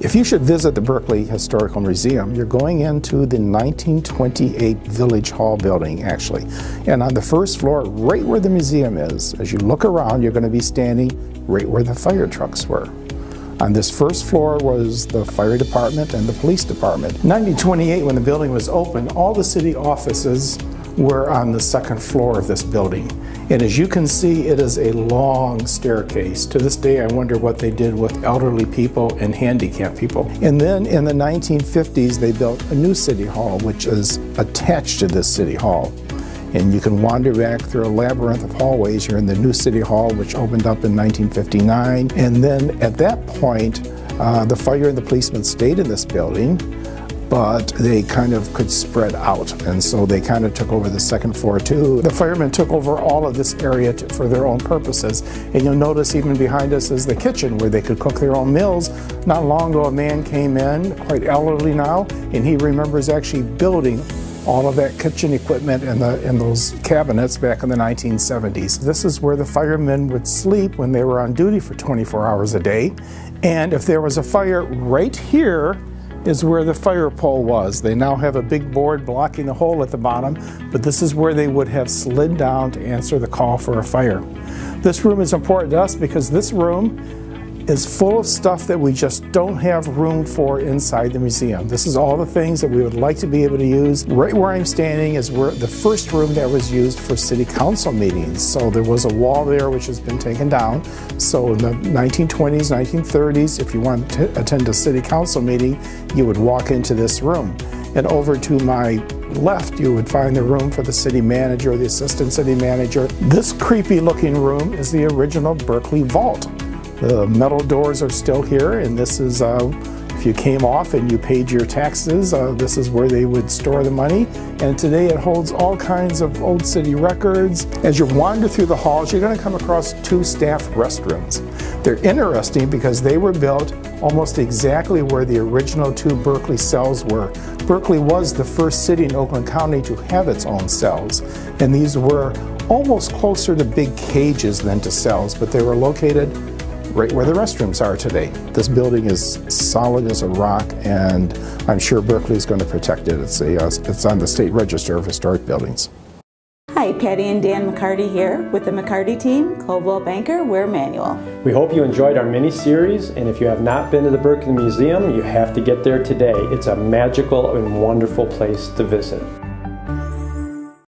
If you should visit the Berkley Historical Museum, you're going into the 1928 Village Hall building, actually. And on the first floor, right where the museum is, as you look around, you're going to be standing right where the fire trucks were. On this first floor was the fire department and the police department. In 1928, when the building was open, all the city offices were on the second floor of this building. And as you can see, it is a long staircase. To this day, I wonder what they did with elderly people and handicapped people. And then in the 1950s, they built a new city hall, which is attached to this city hall. And you can wander back through a labyrinth of hallways. You're in the new city hall, which opened up in 1959. And then at that point, the fire and the policemen stayed in this building, but they kind of could spread out, and so they kind of took over the second floor too. The firemen took over all of this area for their own purposes, and you'll notice even behind us is the kitchen where they could cook their own meals. Not long ago, a man came in, quite elderly now, and he remembers actually building all of that kitchen equipment in those cabinets back in the 1970s. This is where the firemen would sleep when they were on duty for 24 hours a day, and if there was a fire right here, is where the fire pole was. They now have a big board blocking the hole at the bottom, but this is where they would have slid down to answer the call for a fire. This room is important to us because this room is full of stuff that we just don't have room for inside the museum. This is all the things that we would like to be able to use. Right where I'm standing is where the first room that was used for city council meetings. So there was a wall there which has been taken down. So in the 1920s, 1930s, if you wanted to attend a city council meeting, you would walk into this room. And over to my left, you would find the room for the city manager, the assistant city manager. This creepy looking room is the original Berkley vault. The metal doors are still here, and this is, if you came off and you paid your taxes, this is where they would store the money. And today it holds all kinds of old city records. As you wander through the halls, you're going to come across two staff restrooms. They're interesting because they were built almost exactly where the original two Berkley cells were. Berkley was the first city in Oakland County to have its own cells, and these were almost closer to big cages than to cells, but they were located right where the restrooms are today. This building is solid as a rock, and I'm sure Berkley is going to protect it. It's on the State Register of Historic Buildings. Hi, Patti and Dan McCarty here with the McCarty team, Coldwell banker, Weir, Manuel. We hope you enjoyed our mini-series, and if you have not been to the Berkley Museum, you have to get there today. It's a magical and wonderful place to visit.